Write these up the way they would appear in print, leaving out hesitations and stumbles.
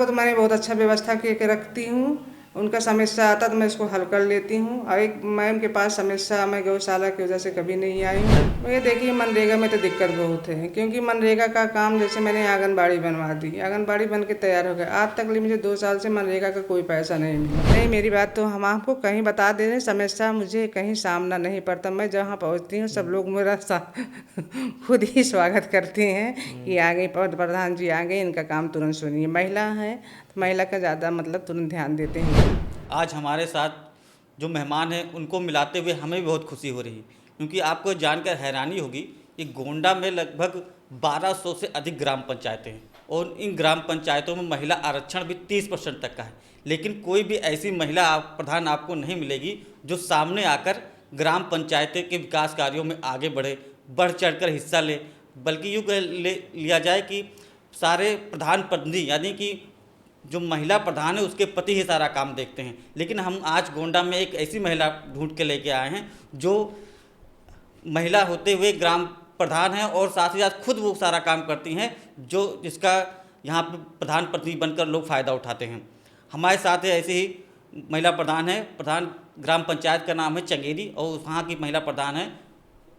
को तो मैंने बहुत अच्छा व्यवस्था के रखती हूँ। उनका समस्या आता तो मैं इसको हल कर लेती हूँ। और एक मैम के पास समस्या मैं गौशाला की वजह से कभी नहीं आई हूँ। ये देखिए मनरेगा में तो दिक्कत बहुत है, क्योंकि मनरेगा का काम जैसे मैंने आंगनबाड़ी बनवा दी, आंगनबाड़ी बन के तैयार हो गया, आज तक मुझे 2 साल से मनरेगा का कोई पैसा नहीं मिला। नहीं, मेरी बात तो हम आपको कहीं बता दे रहे, समस्या मुझे कहीं सामना नहीं पड़ता। मैं जहाँ पहुँचती हूँ सब लोग मेरा खुद ही स्वागत करते हैं कि आ गई प्रधान जी, आ गए, इनका काम तुरंत सुनिए। महिला है तो महिला का ज़्यादा मतलब तुरंत ध्यान देते हैं। आज हमारे साथ जो मेहमान हैं उनको मिलाते हुए हमें भी बहुत खुशी हो रही है, क्योंकि आपको जानकर हैरानी होगी कि गोंडा में लगभग 1200 से अधिक ग्राम पंचायतें हैं और इन ग्राम पंचायतों में महिला आरक्षण भी 30% तक का है। लेकिन कोई भी ऐसी महिला प्रधान आपको नहीं मिलेगी जो सामने आकर ग्राम पंचायतें के विकास कार्यों में आगे बढ़ चढ़कर हिस्सा ले। बल्कि यूँ लिया जाए कि सारे प्रधान प्रतिनिधि यानी कि जो महिला प्रधान है उसके पति ही सारा काम देखते हैं। लेकिन हम आज गोंडा में एक ऐसी महिला ढूंढ के लेके आए हैं जो महिला होते हुए ग्राम प्रधान है और साथ ही साथ खुद वो सारा काम करती हैं, जो जिसका यहाँ पर प्रधान प्रतिनिधि बनकर लोग फ़ायदा उठाते हैं। हमारे साथ ऐसे ही महिला प्रधान है, प्रधान ग्राम पंचायत का नाम है चंगेरी और वहाँ की महिला प्रधान है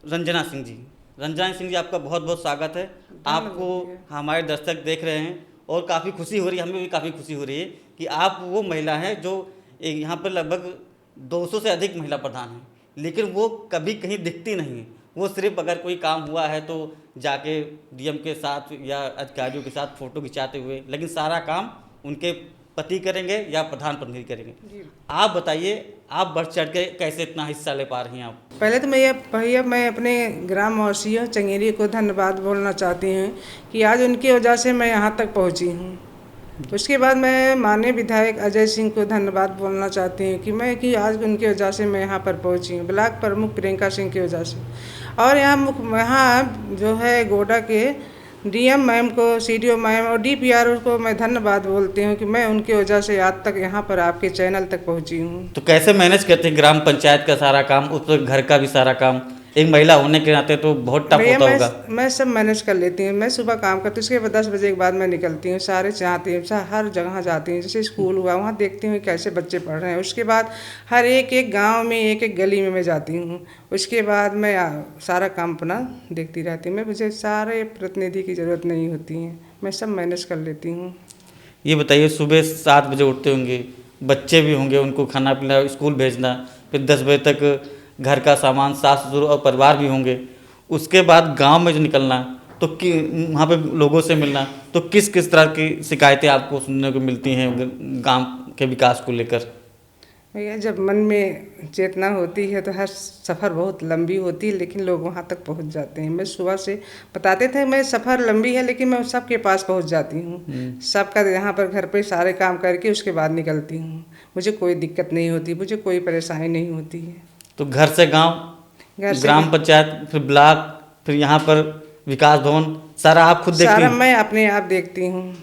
रंजना सिंह जी। रंजना सिंह जी, आपका बहुत बहुत स्वागत है। आपको हमारे दर्शक देख रहे हैं और काफ़ी खुशी हो रही है, हमें भी काफ़ी खुशी हो रही है कि आप वो महिला हैं जो यहाँ पर लगभग 200 से अधिक महिला प्रधान हैं, लेकिन वो कभी कहीं दिखती नहीं है। वो सिर्फ अगर कोई काम हुआ है तो जाके डीएम के साथ या अधिकारियों के साथ फ़ोटो खिंचाते हुए, लेकिन सारा काम उनके पति करेंगे या प्रधान प्रतिनिधि करेंगे। आप बताइए, आप बढ़ चढ़ के कैसे इतना हिस्सा ले पा रही हैं आप? पहले तो मैं अपने ग्राम वासियों चंगेरी को धन्यवाद बोलना चाहती हूँ कि आज उनकी वजह से मैं यहाँ तक पहुँची हूँ। उसके बाद मैं माननीय विधायक अजय सिंह को धन्यवाद बोलना चाहती हूँ कि आज उनकी वजह से मैं यहाँ पर पहुँची हूँ। ब्लॉक प्रमुख प्रियंका सिंह की वजह से, और यहाँ जो है गोडा के डीएम मैम को, सीडीओ मैम और डीपीआर को मैं धन्यवाद बोलती हूँ कि मैं उनकी वजह से आज तक यहाँ पर आपके चैनल तक पहुँची हूँ। तो कैसे मैनेज करते हैं ग्राम पंचायत का सारा काम, उस पर घर का भी सारा काम? एक महिला होने के नाते तो बहुत टफ होता होगा। मैं सब मैनेज कर लेती हूँ। मैं सुबह काम करती हूँ, उसके बाद 10 बजे के बाद मैं निकलती हूँ, सारे चाहती हूँ, हर जगह जाती हूँ। जैसे स्कूल हुआ वहाँ देखती हूँ कैसे बच्चे पढ़ रहे हैं। उसके बाद हर एक गाँव में, एक गली में मैं जाती हूँ। उसके बाद मैं सारा काम अपना देखती रहती हूँ। मुझे सारे प्रतिनिधि की ज़रूरत नहीं होती है, मैं सब मैनेज कर लेती हूँ। ये बताइए, सुबह 7 बजे उठते होंगे, बच्चे भी होंगे, उनको खाना पीना स्कूल भेजना, फिर 10 बजे तक घर का सामान, सास ससुर और परिवार भी होंगे। उसके बाद गांव में जो निकलना तो वहाँ पे लोगों से मिलना, तो किस किस तरह की शिकायतें आपको सुनने को मिलती हैं गांव के विकास को लेकर? भैया, जब मन में चेतना होती है तो हर सफ़र बहुत लंबी होती है, लेकिन लोग वहाँ तक पहुँच जाते हैं। मैं सुबह से बताते थे मैं सफ़र लंबी है, लेकिन मैं सबके पास पहुँच जाती हूँ। सबका यहाँ पर घर पे सारे काम करके उसके बाद निकलती हूँ। मुझे कोई दिक्कत नहीं होती, मुझे कोई परेशानी नहीं होती है। तो घर से गाँव, ग्राम पंचायत, फिर ब्लॉक, फिर यहाँ पर विकास भवन, सारा आप खुद देखती हैं? सारा मैं अपने आप देखती हूँ,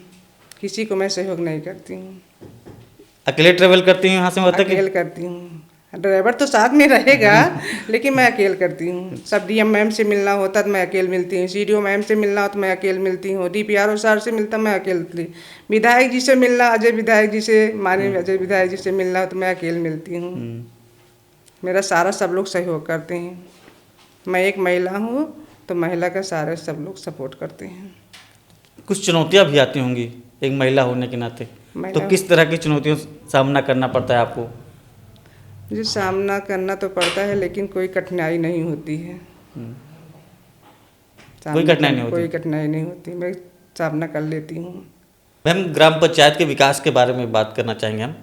किसी को मैं सहयोग नहीं करती हूँ। अकेले ट्रेवल करती हूँ यहाँ से? अकेले करती हूँ, ड्राइवर तो साथ में रहेगा लेकिन मैं अकेले करती हूँ। सब डीएम मैम से मिलना होता तो मैं अकेले मिलती हूँ, सीडीओ मैम से मिलना हो तो मैं अकेले मिलती हूँ, डीपीआरओ सर से मिलता मैं अकेले, विधायक जी से मिलना, अजय विधायक जी से, माननीय अजय विधायक जी से मिलना हो तो मैं अकेले मिलती हूँ। मेरा सारा सब लोग सहयोग करते हैं। मैं एक महिला हूँ तो महिला का सारे सब लोग सपोर्ट करते हैं। कुछ चुनौतियाँ भी आती होंगी एक महिला होने के नाते, तो किस तरह की चुनौतियों सामना करना पड़ता है आपको? मुझे सामना करना तो पड़ता है, लेकिन कोई कठिनाई नहीं होती है। कोई कठिनाई नहीं होती? कोई कठिनाई नहीं होती, मैं सामना कर लेती हूँ। मैम, ग्राम पंचायत के विकास के बारे में बात करना चाहेंगे हम।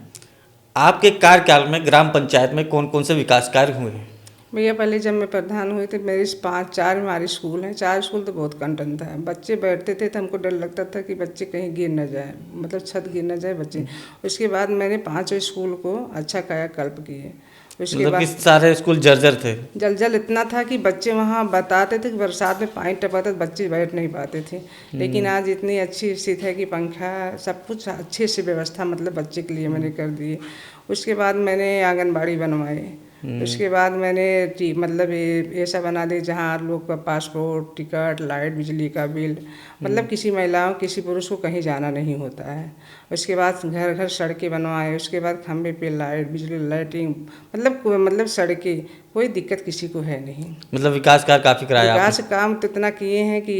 आपके कार्यकाल में ग्राम पंचायत में कौन कौन से विकास कार्य हुए हैं? भैया, पहले जब मैं प्रधान हुई थी मेरे 4 हमारे स्कूल हैं। 4 स्कूल तो बहुत कंटन था, बच्चे बैठते थे तो हमको डर लगता था कि बच्चे कहीं गिर न जाए, मतलब छत गिर न जाए बच्चे। उसके बाद मैंने 5 स्कूल को अच्छा कायाकल्प किए। उसके बाद सारे स्कूल जर्जर थे? जल इतना था कि बच्चे वहाँ बताते थे कि बरसात में पानी टपकता तो बच्चे बैठ नहीं पाते थे। लेकिन आज इतनी अच्छी स्थिति है कि पंखा सब कुछ अच्छे से व्यवस्था मतलब बच्चे के लिए मैंने कर दिए। उसके बाद मैंने आंगनबाड़ी बनवाए, उसके बाद मैंने मतलब ऐसा बना दी जहाँ लोग का पासपोर्ट, टिकट, लाइट, बिजली का बिल, मतलब किसी महिलाओं किसी पुरुष को कहीं जाना नहीं होता है। उसके बाद घर घर सड़कें बनवाए, उसके बाद खंभे पे लाइट, बिजली, लाइटिंग, मतलब सड़कें, कोई दिक्कत किसी को है नहीं। मतलब विकास कार्य काफ़ी कराया आपने। विकास काम तो इतना किए हैं कि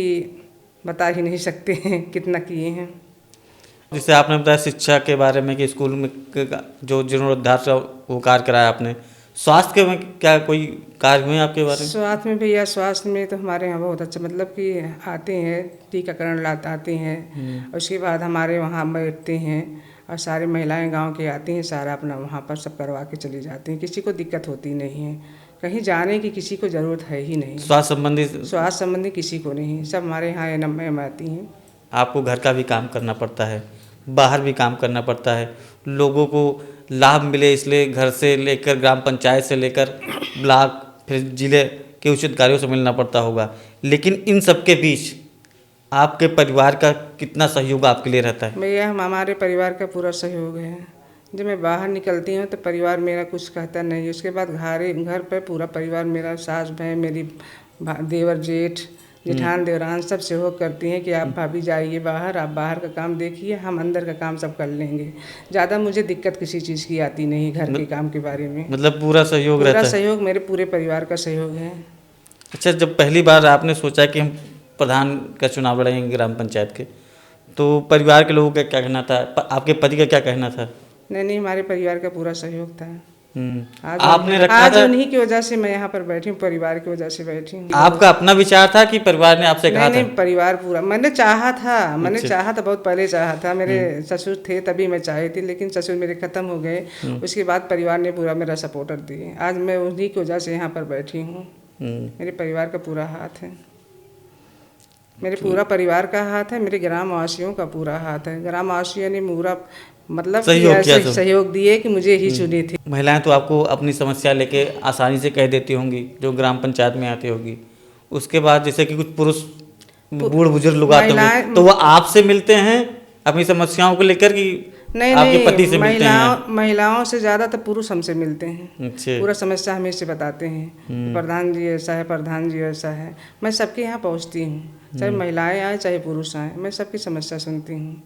बता ही नहीं सकते हैं कितना किए हैं। जैसे आपने बताया शिक्षा के बारे में कि स्कूल में जो जीर्णोद्धार का वो कार्य कराया आपने। स्वास्थ्य में क्या कोई कार्य हुए आपके बारे में? स्वास्थ्य में भैया, स्वास्थ्य में तो हमारे यहाँ बहुत अच्छा, मतलब कि आते हैं टीकाकरण लाते आते हैं, उसके बाद हमारे वहाँ बैठते हैं और सारी महिलाएं गांव की आती हैं, सारा अपना वहाँ पर सब करवा के चली जाती हैं। किसी को दिक्कत होती नहीं है, कहीं जाने की किसी को ज़रूरत है ही नहीं। स्वास्थ्य संबंधी किसी को नहीं, सब हमारे यहाँ एनएम आती हैं। आपको घर का भी काम करना पड़ता है, बाहर भी काम करना पड़ता है, लोगों को लाभ मिले इसलिए घर से लेकर ग्राम पंचायत से लेकर ब्लॉक फिर जिले के उच्च अधिकारियों से मिलना पड़ता होगा। लेकिन इन सब के बीच आपके परिवार का कितना सहयोग आपके लिए रहता है? भैया हमारे परिवार का पूरा सहयोग है। जब मैं बाहर निकलती हूँ तो परिवार मेरा कुछ कहता नहीं। उसके बाद घर पर पूरा परिवार मेरा, सास बहन, मेरी देवर जेठ जेठान देवरान सब सहयोग करती हैं कि आप भाभी जाइए बाहर, आप बाहर का काम देखिए, हम अंदर का काम सब कर लेंगे। ज़्यादा मुझे दिक्कत किसी चीज़ की आती नहीं घर के काम के बारे में। मतलब पूरा सहयोग रहता है? पूरा सहयोग मेरे पूरे परिवार का सहयोग है। अच्छा, जब पहली बार आपने सोचा कि हम प्रधान का चुनाव लड़ेंगे ग्राम पंचायत के, तो परिवार के लोगों का क्या कहना था? आपके पति का क्या कहना था? नहीं, हमारे परिवार का पूरा सहयोग था। आपने रखा आज था? उन्हीं की वजह से मैं यहाँ पर बैठी हूँ, परिवार की वजह से बैठी हूँ। आपका अपना विचार था कि परिवार ने आपसे कहा था? नहीं, परिवार पूरा मैंने चाहा था, बहुत पहले चाहा था। मेरे ससुर थे तभी मैं चाही थी, लेकिन ससुर मेरे खत्म हो गए। उसके बाद परिवार ने पूरा मेरा सपोर्टर दिए। आज मैं उन्हीं की वजह से यहाँ पर बैठी हूँ। मेरे परिवार का पूरा हाथ है, मेरे पूरा परिवार का हाथ है, मेरे ग्रामवासियों का पूरा हाथ है। ग्रामवासियों ने पूरा मतलब सहयोग दिए कि मुझे ही चुनी थी। महिलाएं तो आपको अपनी समस्या लेके आसानी से कह देती होंगी जो ग्राम पंचायत में आती होगी। उसके बाद जैसे कि कुछ पुरुष बूढ़ बुजुर्ग लोग आते होंगे, तो वो आपसे मिलते हैं अपनी समस्याओं को लेकर कि आपके पति से मिलते हैं? महिलाओं से ज़्यादा तो पुरुष हमसे मिलते हैं। अच्छा। पूरा समस्या हमें से बताते हैं, प्रधान जी ऐसा है, प्रधान जी ऐसा है। मैं सबके यहाँ पहुँचती हूँ, चाहे महिलाएं आए चाहे पुरुष आए, मैं सबकी समस्या सुनती हूँ।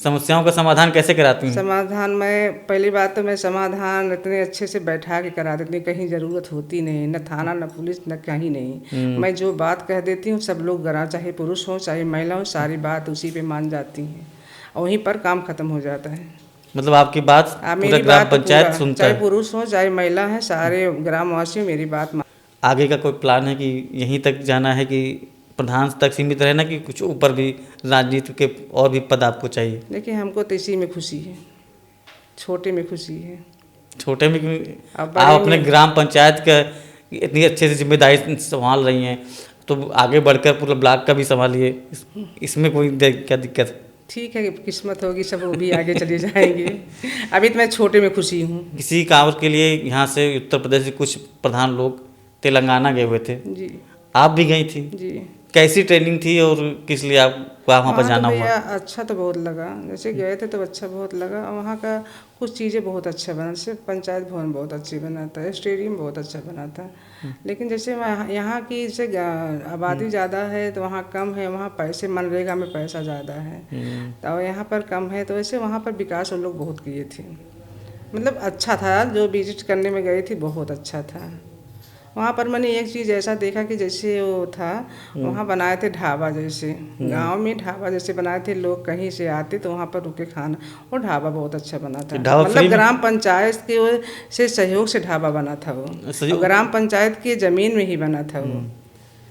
समस्याओं का समाधान कैसे कराती हैं? समाधान मैं पहली बात तो मैं समाधान इतने अच्छे से बैठा के करा देती हूँ, कहीं ज़रूरत होती नहीं, न थाना न पुलिस न कहीं नहीं। मैं जो बात कह देती हूँ सब लोग चाहे पुरुष हो चाहे महिला हो, सारी बात उसी पे मान जाती हैं और वहीं पर काम खत्म हो जाता है। मतलब आपकी बात पूरा ग्राम पंचायत सुनता है? चाहे पुरुष हो चाहे महिला है, सारे ग्रामवासी मेरी बात मान। आगे का कोई प्लान है कि यहीं तक जाना है कि प्रधान तक सीमित रहना, कि कुछ ऊपर भी राजनीति के और भी पद आपको चाहिए? देखिए हमको तो इसी में खुशी है, छोटे में खुशी है। छोटे में क्यों? आप अपने ग्राम पंचायत का इतनी अच्छे से जिम्मेदारी संभाल रही हैं, तो आगे बढ़कर पूरा ब्लॉक का भी संभालिए, इसमें कोई क्या दिक्कत? ठीक है, किस्मत होगी सब, वो भी आगे चले जाएंगे। अभी तो मैं छोटे में खुशी हूँ। किसी काम के लिए यहाँ से उत्तर प्रदेश से कुछ प्रधान लोग तेलंगाना गए हुए थे जी, आप भी गई थी जी। कैसी ट्रेनिंग थी और किस लिए आप वहाँ पर जाना हुआ? अच्छा तो बहुत लगा, जैसे गए थे तो अच्छा बहुत लगा। और वहाँ का कुछ चीज़ें बहुत अच्छा बना, जैसे पंचायत भवन बहुत अच्छी बना था, स्टेडियम बहुत अच्छा बना था। लेकिन जैसे यहाँ की जैसे आबादी ज़्यादा है तो वहाँ कम है, वहाँ पैसे मनरेगा में पैसा ज़्यादा है तो यहाँ पर कम है, तो वैसे वहाँ पर विकास उन लोग बहुत किए थे। मतलब अच्छा था, जो विजिट करने में गई थी बहुत अच्छा था। वहाँ पर मैंने एक चीज़ ऐसा देखा कि जैसे वो था वहाँ बनाए थे ढाबा, जैसे गांव में ढाबा जैसे बनाए थे, लोग कहीं से आते तो वहाँ पर रुके खाना, वो ढाबा बहुत अच्छा बना था। मतलब ग्राम पंचायत के से सहयोग से ढाबा बना था वो, ग्राम पंचायत की ज़मीन में ही बना था वो,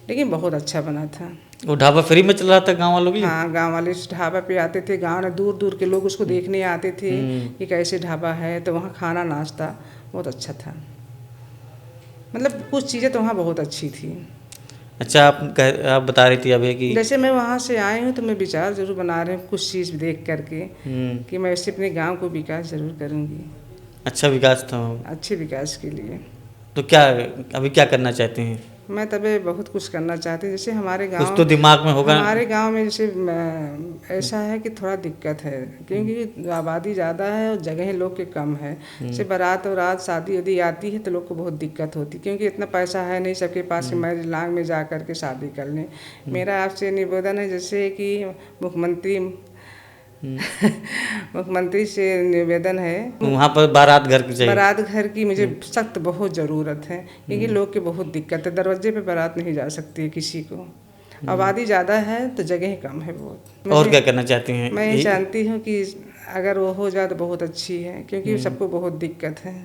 लेकिन बहुत अच्छा बना था। वो ढाबा फ्री में चल रहा था गाँव वालों के लिए? हाँ, गाँव वाले इस ढाबा पे आते थे, गाँव में दूर दूर के लोग उसको देखने आते थे कि कैसे ढाबा है, तो वहाँ खाना नाश्ता बहुत अच्छा था। मतलब कुछ चीज़ें तो वहाँ बहुत अच्छी थी। अच्छा, आप बता रही थी अभी कि जैसे मैं वहाँ से आई हूँ तो मैं विचार ज़रूर बना रही हूँ कुछ चीज़ देख करके कि मैं इससे अपने गांव को विकास ज़रूर करूँगी। अच्छा विकास था? अच्छे विकास के लिए तो क्या अभी क्या करना चाहते हैं? मैं तबे बहुत कुछ करना चाहती हूँ। जैसे हमारे कुछ गांव तो दिमाग में होगा। हमारे गांव में जैसे ऐसा है कि थोड़ा दिक्कत है, क्योंकि आबादी ज़्यादा है और जगह लोग के कम है। जैसे बारात और रात शादी यदि आती है तो लोग को बहुत दिक्कत होती है, क्योंकि इतना पैसा है नहीं सबके पास कि मैरिज लांग में जा कर के शादी कर लें। मेरा आपसे निवेदन है जैसे कि मुख्यमंत्री मुख्यमंत्री से निवेदन है, वहाँ पर बारात घर की चाहिए। बारात घर की मुझे सख्त बहुत ज़रूरत है, क्योंकि लोग के बहुत दिक्कत है। दरवाजे पे बारात नहीं जा सकती है किसी को, आबादी ज़्यादा है तो जगह कम है बहुत। और क्या करना चाहती हैं? मैं ये जानती हूँ कि अगर वो हो जाए तो बहुत अच्छी है, क्योंकि सबको बहुत दिक्कत है।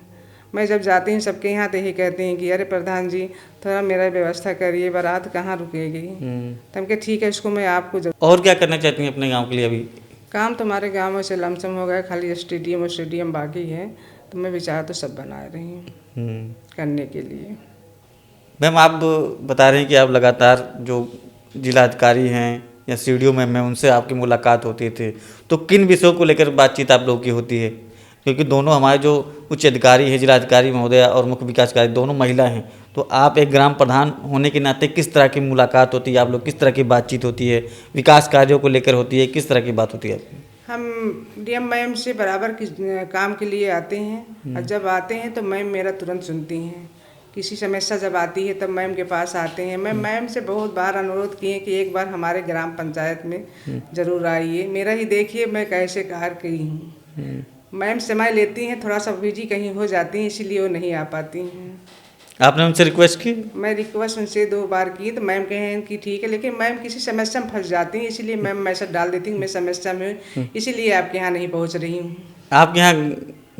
मैं जब जाती हूँ सबके यहाँ तो यही कहते हैं कि अरे प्रधान जी थोड़ा मेरा व्यवस्था करिए, बारात कहाँ रुकेगी। तो हम कहे ठीक है, इसको मैं आपको और क्या करना चाहती हैं अपने गाँव के लिए? अभी काम तो हमारे गाँव में से लमसम हो गया, खाली स्टेडियम बाकी है, तो मैं विचार तो सब बना रही हूँ करने के लिए। मैम, आप बता रहे हैं कि आप लगातार जो जिलाधिकारी हैं या सीडीओ मैम हैं उनसे आपकी मुलाकात होती थी, तो किन विषयों को लेकर बातचीत आप लोगों की होती है? क्योंकि दोनों हमारे जो उच्च अधिकारी हैं, जिलाधिकारी महोदय और मुख्य विकास अधिकारी, दोनों महिला हैं, तो आप एक ग्राम प्रधान होने के नाते किस तरह की मुलाकात होती है आप लोग, किस तरह की बातचीत होती है, विकास कार्यों को लेकर होती है, किस तरह की बात होती है? हम डीएम मैम से बराबर काम के लिए आते हैं, और जब आते हैं तो मैम मेरा तुरंत सुनती हैं। किसी समस्या जब आती है तब मैम के पास आते हैं। मैं मैम से बहुत बार अनुरोध किए कि एक बार हमारे ग्राम पंचायत में ज़रूर आइए, मेरा ही देखिए मैं कैसे कार्य की हूँ। मैम समय लेती हैं, थोड़ा सा बिजी कहीं हो जाती हैं, इसीलिए वो नहीं आ पाती हैं। आपने उनसे रिक्वेस्ट की? मैं रिक्वेस्ट उनसे 2 बार की तो मैम कहें कि ठीक है, लेकिन मैम किसी समस्या में फंस जाती हैं, इसीलिए मैम मैसेज डाल देती हूँ मैं समस्या में, इसीलिए आपके यहाँ नहीं पहुँच रही हूँ। आपके यहाँ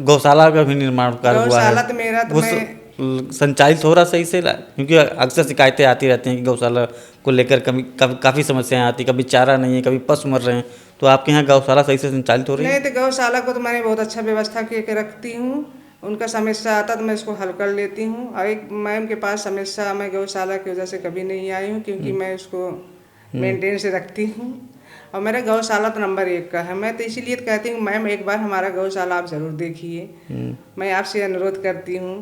गौशाला का भी निर्माण कार्य हुआ है? गौशाला तो मेरा तो संचालित हो रहा सही से? क्योंकि अक्सर शिकायतें आती रहती हैं कि गौशाला को लेकर कभी काफ़ी समस्याएं आती, कभी चारा नहीं है, कभी पशु मर रहे हैं, तो आपके यहाँ गौशाला सही से संचालित हो रही है? नहीं, तो गौशाला को तो मैंने बहुत अच्छा व्यवस्था करके रखती हूँ। उनका समस्या आता तो मैं उसको हल कर लेती हूँ। और एक मैम के पास समस्या मैं गौशाला की वजह से कभी नहीं आई हूँ, क्योंकि मैं उसको मेंटेन से रखती हूँ, और मेरा गौशाला तो नंबर 1 का है। मैं तो इसीलिए कहती हूँ मैम एक बार हमारा गौशाला आप ज़रूर देखिए, मैं आपसे अनुरोध करती हूँ।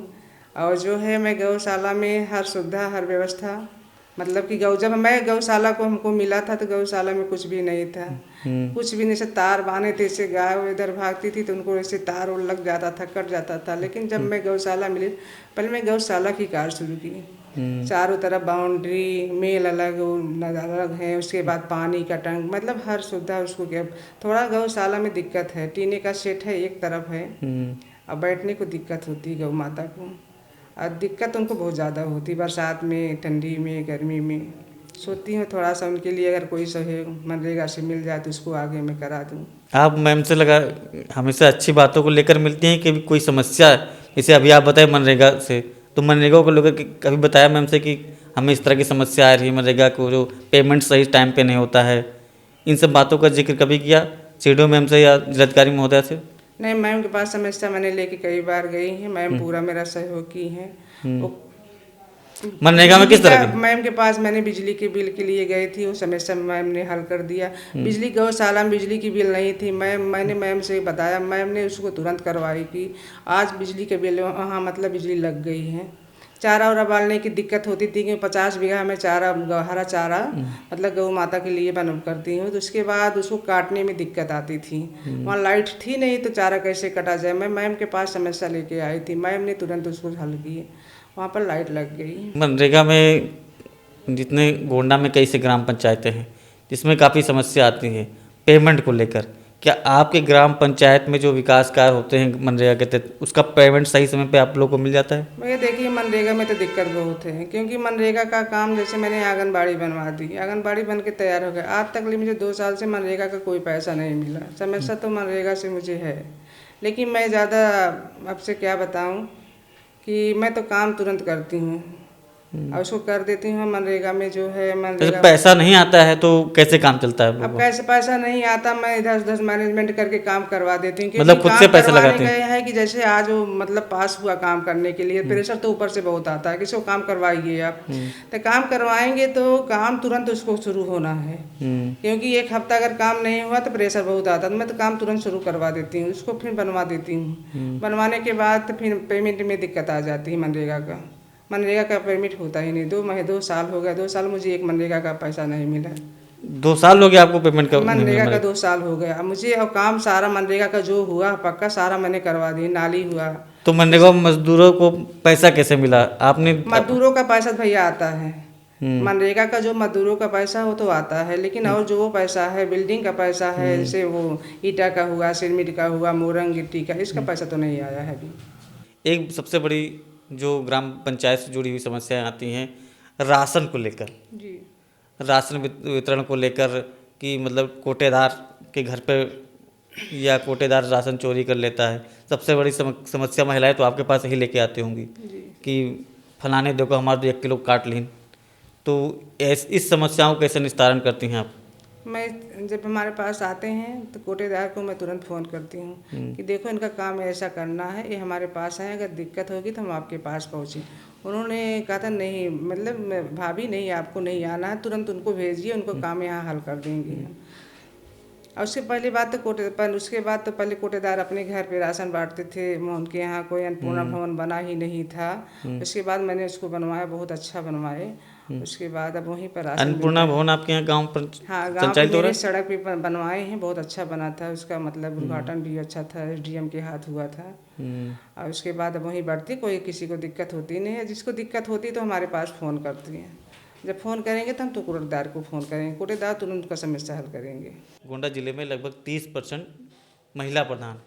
और जो है मैं गौशाला में हर सुविधा हर व्यवस्था, मतलब कि जब मैं गौशाला को हमको मिला था तो गौशाला में कुछ भी नहीं था, कुछ भी नहीं, से तार बांधे थे, इससे गाय इधर भागती थी तो उनको ऐसे तार और लग जाता था, कट जाता था। लेकिन जब मैं गौशाला मिली, पहले मैं गौशाला की कार्य शुरू की, चारों तरफ बाउंड्री, मेल अलग अलग है, उसके बाद पानी का टंक, मतलब हर सुविधा उसको क्या। थोड़ा गौशाला में दिक्कत है, टीने का सेट है एक तरफ है, और बैठने को दिक्कत होती है गौ माता को, और दिक्कत उनको बहुत ज़्यादा होती है बरसात में, ठंडी में, गर्मी में। सोचती हूँ थोड़ा सा उनके लिए अगर कोई सहयोग मनरेगा से मिल जाए तो उसको आगे मैं करा दूँ। आप मैम से लगा हमेशा अच्छी बातों को लेकर मिलती हैं कि कोई समस्या, जैसे अभी आप बताए मनरेगा से, तो मनरेगा को लेकर कभी बताया मैम से कि हमें इस तरह की समस्या आ रही है, मनरेगा को जो पेमेंट सही टाइम पे नहीं होता है, इन सब बातों का जिक्र कभी किया सीडीओ मैम से या जिलाधिकारी महोदय से? नहीं, मैम के पास समस्या मैंने लेके कई बार गई है, मैम पूरा मेरा सहयोग की है। मनरेगा में किस तरह की? मैम के पास मैंने बिजली के बिल के लिए गई थी, वो समस्या मैम ने हल कर दिया। बिजली गौशाला में बिजली की बिल नहीं थी, मैंने मैम से बताया, मैम ने उसको तुरंत करवाई कि आज बिजली के बिल वहाँ मतलब बिजली लग गई है। चारा और डालने की दिक्कत होती थी, क्योंकि 50 बीघा में चारा, हरा चारा मतलब गौ माता के लिए बन करती हूँ, तो उसके बाद उसको काटने में दिक्कत आती थी। वहाँ लाइट थी नहीं तो चारा कैसे कटा जाए। मैं मैम के पास समस्या लेके आई थी, मैम ने तुरंत उसको हल किए, वहाँ पर लाइट लग गई। मनरेगा में जितने गोंडा में कई से ग्राम पंचायतें हैं जिसमें काफ़ी समस्या आती है पेमेंट को लेकर, क्या आपके ग्राम पंचायत में जो विकास कार्य होते हैं मनरेगा के तहत उसका पेमेंट सही समय पे आप लोगों को मिल जाता है? भैया देखिए, मनरेगा में तो दिक्कत बहुत है, क्योंकि मनरेगा का काम, जैसे मैंने आंगनबाड़ी बनवा दी, आंगनबाड़ी बन के तैयार हो गया, आज तक मुझे 2 साल से मनरेगा का कोई पैसा नहीं मिला। समस्या तो मनरेगा से मुझे है, लेकिन मैं ज़्यादा आपसे क्या बताऊँ कि मैं तो काम तुरंत करती हूँ और उसको कर देती हूँ। मनरेगा में जो है, मनरेगा पैसा नहीं आता है तो कैसे काम चलता है? अब कैसे पैसा नहीं आता, मैं इधर उधर मैनेजमेंट करके काम करवा देती हूँ। मतलब खुद से पैसा लगाते हैं? है कि जैसे आज वो मतलब पास हुआ काम करने के लिए, प्रेशर तो ऊपर से बहुत आता है, किसी को काम करवाइए आप, तो काम करवाएंगे तो काम तुरंत उसको शुरू होना है, क्योंकि 1 हफ्ता अगर काम नहीं हुआ तो प्रेशर बहुत आता है। तो मैं तो काम तुरंत शुरू करवा देती हूँ, उसको फिर बनवा देती हूँ। बनवाने के बाद तो फिर पेमेंट में दिक्कत आ जाती है मनरेगा का, मनरेगा का पेमेंट होता ही नहीं। 2 साल हो गया, 2 साल मुझे एक मनरेगा का पैसा नहीं मिला। 2 साल हो गया आपको पेमेंट का? मनरेगा का 2 साल हो गया। अब मुझे और काम सारा मनरेगा का जो हुआ पक्का सारा मैंने करवा दी, नाली हुआ। तो मनरेगा मजदूरों को पैसा कैसे मिला आपने? मजदूरों का पैसा भैया आता है, मनरेगा का जो मजदूरों का पैसा वो तो आता है, लेकिन और जो वो पैसा है बिल्डिंग का पैसा है, जैसे वो ईटा का हुआ, सिरमिट का हुआ, मोरंग गिट्टी का, इसका पैसा तो नहीं आया है अभी। एक सबसे बड़ी जो ग्राम पंचायत से जुड़ी हुई समस्याएं आती हैं राशन को लेकर, जी। राशन वितरण को लेकर कि मतलब कोटेदार के घर पे या कोटेदार राशन चोरी कर लेता है। सबसे बड़ी समस्या महिलाएं तो आपके पास ही लेके आती होंगी कि फलाने देखो हमारा तो 1 किलो काट लीन। तो इस समस्याओं को कैसे निस्तारण करती हैं आप? मैं जब हमारे पास आते हैं तो कोटेदार को मैं तुरंत फ़ोन करती हूँ कि देखो इनका काम ऐसा करना है, ये हमारे पास है, अगर दिक्कत होगी तो हम आपके पास पहुँचे। उन्होंने कहा था नहीं, मतलब भाभी नहीं, आपको नहीं आना है, तुरंत उनको भेजिए, उनको काम यहाँ हल कर देंगे हम। और उसके पहली बात तो उसके बाद तो पहले कोटेदार अपने घर पे राशन बांटते थे, उनके यहाँ कोई अन्नपूर्णा भवन बना ही नहीं था। उसके बाद मैंने उसको बनवाया, बहुत अच्छा बनवाए। उसके बाद अब वहीं पर राशन अन्नपूर्णा भवन आपके यहाँ गाँव पर? हाँ, गाँव पे मेरे सड़क पे बनवाए हैं, बहुत अच्छा बना था। उसका मतलब उद्घाटन भी अच्छा था, SDM के हाथ हुआ था। और उसके बाद अब वहीं बढ़ती, कोई किसी को दिक्कत होती नहीं है। जिसको दिक्कत होती तो हमारे पास फ़ोन करती हैं। जब फ़ोन करेंगे तो हम तो कोटेदार को फ़ोन करेंगे, कोटेदार तुरंत उनका समस्या हल करेंगे। गोंडा जिले में लगभग 30% महिला प्रधान,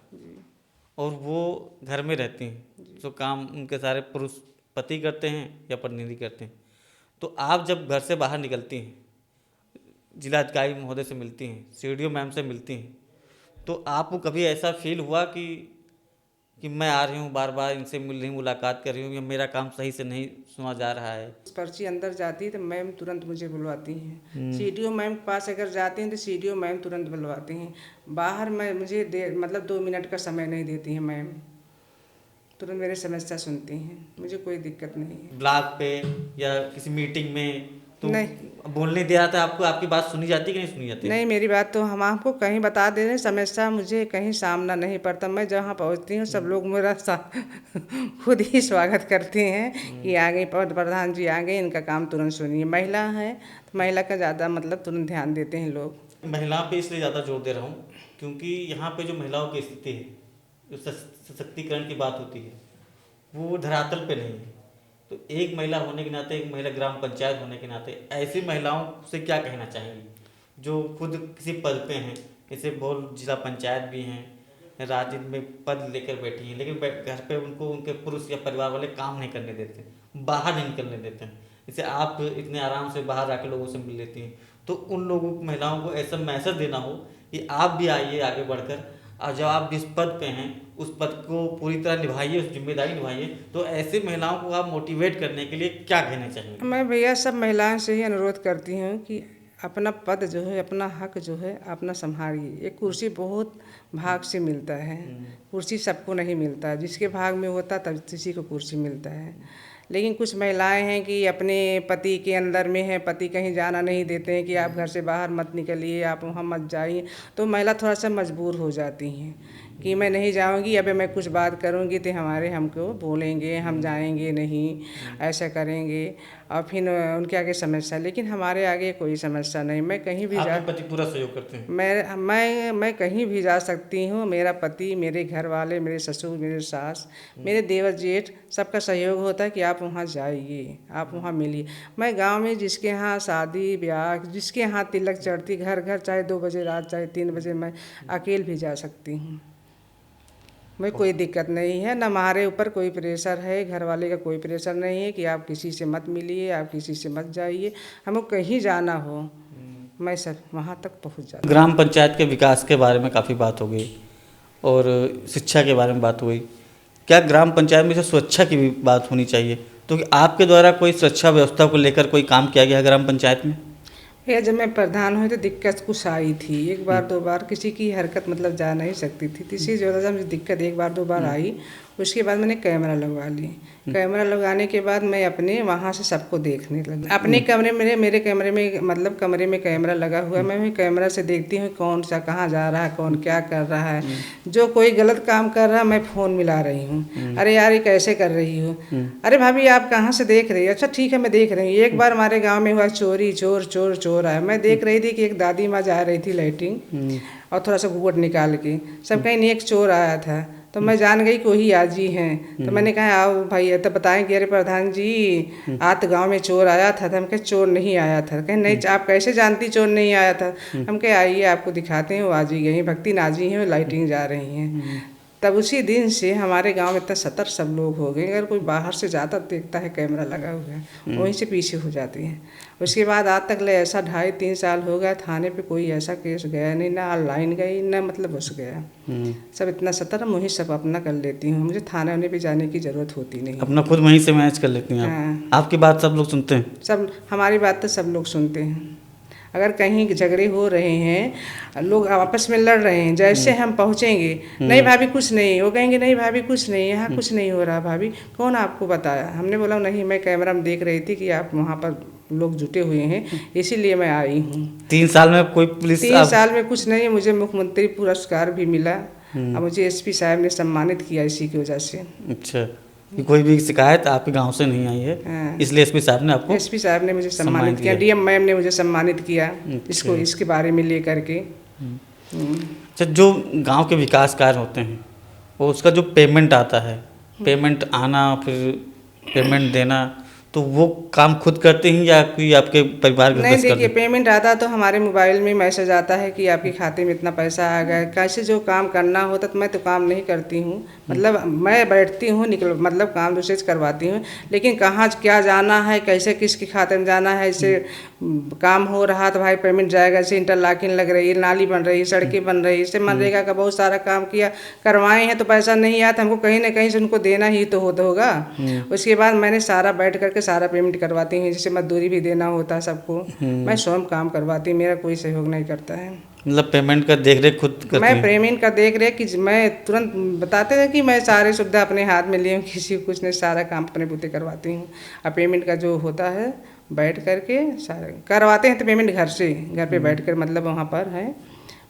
और वो घर में रहती हैं, तो काम उनके सारे पुरुष पति करते हैं या पत्नी करते हैं। तो आप जब घर से बाहर निकलती हैं, जिलाधिकारी महोदय से मिलती हैं, CDO मैम से मिलती हैं, तो आपको कभी ऐसा फील हुआ कि मैं आ रही हूँ, बार बार इनसे मिल रही हूँ, मुलाकात कर रही हूँ, या मेरा काम सही से नहीं सुना जा रहा है? पर्ची अंदर जाती है तो मैम तुरंत मुझे बुलवाती हैं। CDO मैम के पास अगर जाते हैं तो CDO मैम तुरंत बुलवाती हैं। बाहर मुझे मतलब 2 मिनट का समय नहीं देती हैं मैम, तुरंत मेरी समस्या सुनती हैं, मुझे कोई दिक्कत नहीं है। ब्लॉक पे या किसी मीटिंग में तो नहीं बोलने दिया था आपको, आपकी बात सुनी जाती कि नहीं सुनी जाती? नहीं, मेरी बात तो हम आपको कहीं बता दे रहे हैं, समस्या मुझे कहीं सामना नहीं पड़ता। मैं जहाँ पहुँचती हूँ सब लोग मेरा खुद ही स्वागत करते हैं कि आ गई प्रधान जी, आ गए, इनका काम तुरंत सुनिए। महिला है तो महिला का ज़्यादा मतलब तुरंत ध्यान देते हैं लोग। महिलाओं पे इसलिए ज़्यादा जोर दे रहा हूँ क्योंकि यहाँ पे जो महिलाओं की स्थिति है, जो सशक्तिकरण की बात होती है, वो धरातल पे नहीं है। तो एक महिला होने के नाते, एक महिला ग्राम पंचायत होने के नाते, ऐसी महिलाओं से क्या कहना चाहेंगी जो खुद किसी पद पे हैं, जैसे बहुत जिला पंचायत भी हैं, राज्य में पद लेकर बैठी हैं, लेकिन घर पे उनको उनके पुरुष या परिवार वाले काम नहीं करने देते, बाहर नहीं निकलने देते हैं। जैसे आप इतने आराम से बाहर आके लोगों से मिल लेती हैं, तो उन लोगों को, महिलाओं को ऐसा मैसेज देना हो कि आप भी आइए आगे बढ़कर, और जब आप जिस पद पे हैं उस पद को पूरी तरह निभाइए, उस जिम्मेदारी निभाइए। तो ऐसे महिलाओं को आप मोटिवेट करने के लिए क्या कहना चाहेंगे? मैं भैया सब महिलाओं से ही अनुरोध करती हूँ कि अपना पद जो है, अपना हक जो है अपना संभालिए। एक कुर्सी बहुत भाग से मिलता है, कुर्सी सबको नहीं मिलता, जिसके भाग में होता तब किसी को कुर्सी मिलता है। लेकिन कुछ महिलाएं हैं कि अपने पति के अंदर में है, पति कहीं जाना नहीं देते हैं कि आप घर से बाहर मत निकलिए, आप वहाँ मत जाइए, तो महिला थोड़ा सा मजबूर हो जाती हैं कि मैं नहीं जाऊंगी, अबे मैं कुछ बात करूंगी तो हमको बोलेंगे, हम जाएंगे नहीं, ऐसा करेंगे, और फिर उनके आगे समस्या। लेकिन हमारे आगे कोई समस्या नहीं, मैं कहीं भी जा, आपके पति पूरा सहयोग करते हैं? मैं कहीं भी जा सकती हूँ। मेरा पति, मेरे घर वाले, मेरे ससुर, मेरे सास, मेरे देवर जेठ, सबका सहयोग होता है कि आप वहाँ जाइए, आप वहाँ मिलिए। मैं गांव में जिसके यहाँ शादी ब्याह, जिसके यहाँ तिलक चढ़ती, घर घर, चाहे 2 बजे रात, चाहे 3 बजे, मैं अकेले भी जा सकती हूँ। मैं कोई दिक्कत नहीं है, ना हमारे ऊपर कोई प्रेशर है, घर वाले का कोई प्रेशर नहीं है कि आप किसी से मत मिलिए, आप किसी से मत जाइए। हमको कहीं जाना हो मैं सब वहाँ तक पहुँच जाती। ग्राम पंचायत के विकास के बारे में काफ़ी बात हो गई और शिक्षा के बारे में बात हो गई। क्या ग्राम पंचायत में से सुरक्षा की भी बात होनी चाहिए? तो कि आपके द्वारा कोई सुरक्षा व्यवस्था को लेकर कोई काम किया गया है ग्राम पंचायत में? भैया जब मैं प्रधान हुई तो दिक्कत कुछ आई थी, 1 बार 2 बार किसी की हरकत मतलब जा नहीं सकती थी, तीसरी जगह मुझे दिक्कत 1 बार 2 बार आई। उसके बाद मैंने कैमरा लगवा ली। कैमरा लगाने के बाद मैं अपने वहाँ से सबको देखने लगी। अपने कमरे में, मेरे कमरे में मतलब कमरे में कैमरा लगा हुआ है, मैं भी कैमरा से देखती हूँ कौन सा कहाँ जा रहा है, कौन क्या कर रहा है। जो कोई गलत काम कर रहा है मैं फ़ोन मिला रही हूँ, अरे यार ये कैसे कर रही हो, अरे भाभी आप कहाँ से देख रही हो, अच्छा ठीक है मैं देख रही हूँ। एक बार हमारे गाँव में हुआ चोरी, चोर चोर चोर आया। मैं देख रही थी कि एक दादी माँ जा रही थी लैट्रिन और थोड़ा सा घूंघट निकाल के, सब कहीं एक चोर आया था, तो मैं जान गई कि वही आज ही हैं। तो मैंने कहा आओ भाई तो बताएं कि अरे प्रधान जी आज गांव में चोर आया था। हम कहे चोर नहीं आया था। कहे नहीं आप कैसे जानती चोर नहीं आया था। हम कहे आइए आपको दिखाते हैं, वो आज ही गई भक्ति नाजी हैं, वो लाइटिंग जा रही हैं। तब उसी दिन से हमारे गांव में इतना सतर्क सब लोग हो गए, अगर कोई बाहर से ज़्यादा देखता है कैमरा लगा हुआ है वहीं से पीछे हो जाती हैं। उसके बाद आज तक ले ऐसा 2.5-3 साल हो गया, थाने पे कोई ऐसा केस गया नहीं, ना ऑनलाइन गई ना मतलब घुस गया। सब इतना सतर्क, मुझे सब अपना कर लेती हूँ, मुझे थाने वाने पे जाने की ज़रूरत होती नहीं। अपना खुद वहीं से मैनेज कर लेती हैं आप? हाँ। आपकी बात सब लोग सुनते हैं? सब हमारी बात तो सब लोग सुनते हैं। अगर कहीं झगड़े हो रहे हैं, लोग आपस में लड़ रहे हैं, जैसे हम पहुँचेंगे नहीं भाभी कुछ नहीं, वो कहेंगे नहीं भाभी कुछ नहीं, यहाँ कुछ नहीं हो रहा भाभी, कौन आपको बताया। हमने बोला नहीं मैं कैमरा में देख रही थी कि आप वहाँ पर लोग जुटे हुए हैं, इसीलिए मैं आई हूँ। 3 साल में कोई पुलिस 3 साल में कुछ नहीं, मुझे मुख्यमंत्री पुरस्कार भी मिला और मुझे एसपी साहब ने सम्मानित किया इसी की वजह से। अच्छा, कि कोई भी शिकायत आपके गांव से नहीं आई है? हाँ। इसलिए एसपी साहब ने आपको एसपी साहब ने मुझे सम्मानित किया, डीएम मैम ने मुझे सम्मानित किया इसको, इसके बारे में लेकर के। अच्छा, जो गांव के विकास कार्य होते हैं वो उसका जो पेमेंट आता है, पेमेंट आना फिर पेमेंट देना, तो वो काम खुद करते हैं या कोई आपके परिवार के नहीं? सदस्य देखिए पेमेंट आता तो हमारे मोबाइल में मैसेज आता है कि आपके खाते में इतना पैसा आ गया। कैसे जो काम करना होता तो मैं तो काम नहीं करती हूँ, मतलब मैं बैठती हूँ मतलब काम दूसरे से करवाती हूँ, लेकिन कहाँ क्या जाना है, कैसे किसके खाते में जाना है, इससे काम हो रहा तो भाई पेमेंट जाएगा। जैसे इंटरलॉकिंग लग रही है, नाली बन रही है, सड़कें बन रही है, इससे मनरेगा का बहुत सारा काम किया करवाए हैं तो पैसा नहीं आया तो हमको कहीं ना कहीं से उनको देना ही तो होगा। उसके बाद मैंने सारा बैठ करके सारा पेमेंट करवाती हूँ, जैसे मजदूरी भी देना होता है सबको, मैं स्वयं काम करवाती हूँ, मेरा कोई सहयोग नहीं करता है। मतलब पेमेंट का देख रेख खुद करती मैं हैं? पेमेंट का देख रेख कि मैं तुरंत बताते थे कि मैं सारी सुविधा अपने हाथ में ली हूँ, किसी को कुछ नहीं, सारा काम अपने बुते करवाती हूँ। और पेमेंट का जो होता है बैठ करके सारे करवाते हैं, तो पेमेंट घर से, घर पे बैठ कर मतलब वहाँ पर है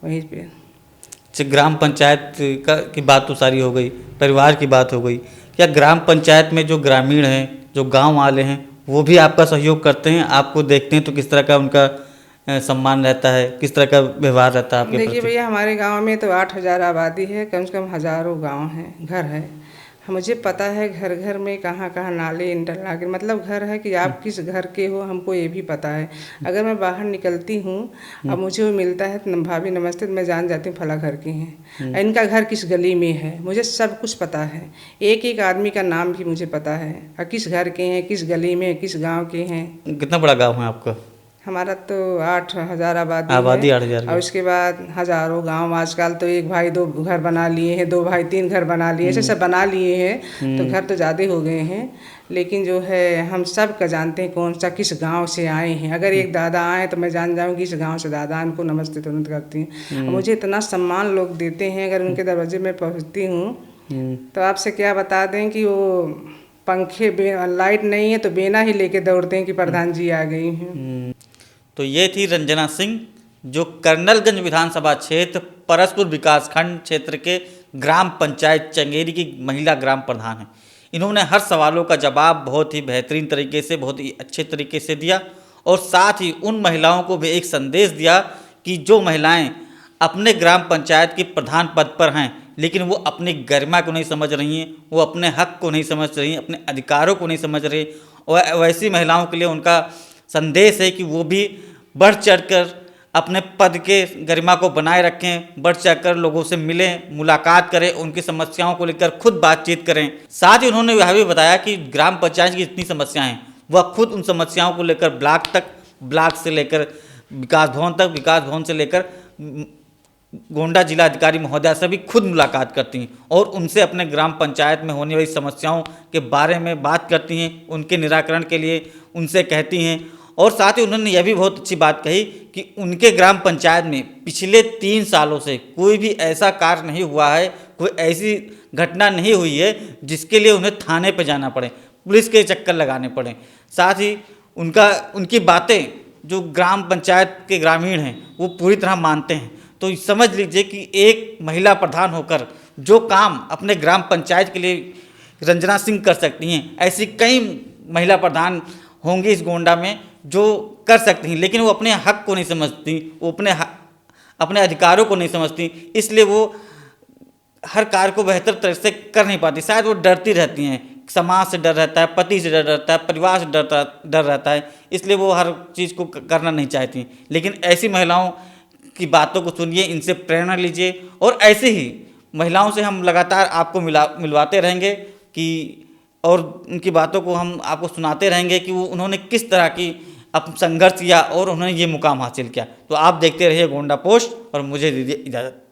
वहीं पे। अच्छा, ग्राम पंचायत की बात तो सारी हो गई, परिवार की बात हो गई, क्या ग्राम पंचायत में जो ग्रामीण हैं, जो गांव वाले हैं, वो भी आपका सहयोग करते हैं? आपको देखते हैं तो किस तरह का उनका सम्मान रहता है, किस तरह का व्यवहार रहता है आपके प्रति? देखिए भैया हमारे गांव में तो 8,000 आबादी है, कम से कम हज़ारों गांव हैं, घर है। मुझे पता है घर घर में कहाँ कहाँ नाले इंटरलॉकिंग मतलब घर है कि आप किस घर के हो, हमको ये भी पता है। अगर मैं बाहर निकलती हूँ अब मुझे वो मिलता है तो भाभी नमस्ते, तो मैं जान जाती हूँ फला घर की हैं, इनका घर किस गली में है, मुझे सब कुछ पता है। एक एक आदमी का नाम भी मुझे पता है और किस घर के हैं, किस गली में, किस गाँव के हैं। कितना बड़ा गाँव है आपका? हमारा तो 8,000 आबादी है 8,000 और उसके बाद हज़ारों गांव। आजकल तो एक भाई 2 घर बना लिए हैं, 2 भाई 3 घर बना लिए, ऐसे सब बना लिए हैं, तो घर तो ज़्यादा हो गए हैं। लेकिन जो है हम सब का जानते हैं कौन सा किस गांव से आए हैं। अगर एक दादा आए तो मैं जान जाऊँगी इस गांव से दादा, उनको नमस्ते तुरंत करती हूँ। मुझे इतना सम्मान लोग देते हैं, अगर उनके दरवाजे में पहुँचती हूँ तो आपसे क्या बता दें कि वो पंखे लाइट नहीं है तो बेना ही लेके दौड़ते हैं कि प्रधान जी आ गई हैं। तो ये थी रंजना सिंह, जो कर्नलगंज विधानसभा क्षेत्र परसपुर विकासखंड क्षेत्र के ग्राम पंचायत चंगेरी की महिला ग्राम प्रधान हैं। इन्होंने हर सवालों का जवाब बहुत ही बेहतरीन तरीके से, बहुत ही अच्छे तरीके से दिया और साथ ही उन महिलाओं को भी एक संदेश दिया कि जो महिलाएं अपने ग्राम पंचायत के प्रधान पद पर हैं लेकिन वो अपनी गरिमा को नहीं समझ रही हैं, वो अपने हक को नहीं समझ रही हैं, अपने अधिकारों को नहीं समझ रही, और वैसी महिलाओं के लिए उनका संदेश है कि वो भी बढ़ चढ़कर अपने पद के गरिमा को बनाए रखें, बढ़ चढ़कर लोगों से मिलें, मुलाकात करें, उनकी समस्याओं को लेकर खुद बातचीत करें। साथ ही उन्होंने यह भी बताया कि ग्राम पंचायत की जितनी समस्याएं हैं वह खुद उन समस्याओं को लेकर ब्लॉक तक, ब्लॉक से लेकर विकास भवन तक, विकास भवन से लेकर गोंडा जिला अधिकारी महोदया से भी खुद मुलाकात करती हैं और उनसे अपने ग्राम पंचायत में होने वाली समस्याओं के बारे में बात करती हैं, उनके निराकरण के लिए उनसे कहती हैं और साथ ही उन्होंने यह भी बहुत अच्छी बात कही कि उनके ग्राम पंचायत में पिछले 3 सालों से कोई भी ऐसा कार्य नहीं हुआ है, कोई ऐसी घटना नहीं हुई है जिसके लिए उन्हें थाने पर जाना पड़े, पुलिस के चक्कर लगाने पड़े। साथ ही उनकी बातें जो ग्राम पंचायत के ग्रामीण हैं वो पूरी तरह मानते हैं। तो समझ लीजिए कि एक महिला प्रधान होकर जो काम अपने ग्राम पंचायत के लिए रंजना सिंह कर सकती हैं, ऐसी कई महिला प्रधान होंगी इस गोंडा में जो कर सकती हैं, लेकिन वो अपने हक को नहीं समझती, वो अपने अधिकारों को नहीं समझती, इसलिए वो हर कार्य को बेहतर तरह से कर नहीं पाती। शायद वो डरती रहती हैं, समाज से डर रहता है, पति से डर रहता है, परिवार से डर रहता है, इसलिए वो हर चीज़ को करना नहीं चाहती। लेकिन ऐसी महिलाओं की बातों को सुनिए, इनसे प्रेरणा लीजिए और ऐसे ही महिलाओं से हम लगातार आपको मिलवाते रहेंगे कि और उनकी बातों को हम आपको सुनाते रहेंगे कि वो उन्होंने किस तरह की संघर्ष किया और उन्होंने ये मुकाम हासिल किया। तो आप देखते रहिए गोंडा पोस्ट और मुझे दीजिए इजाज़त।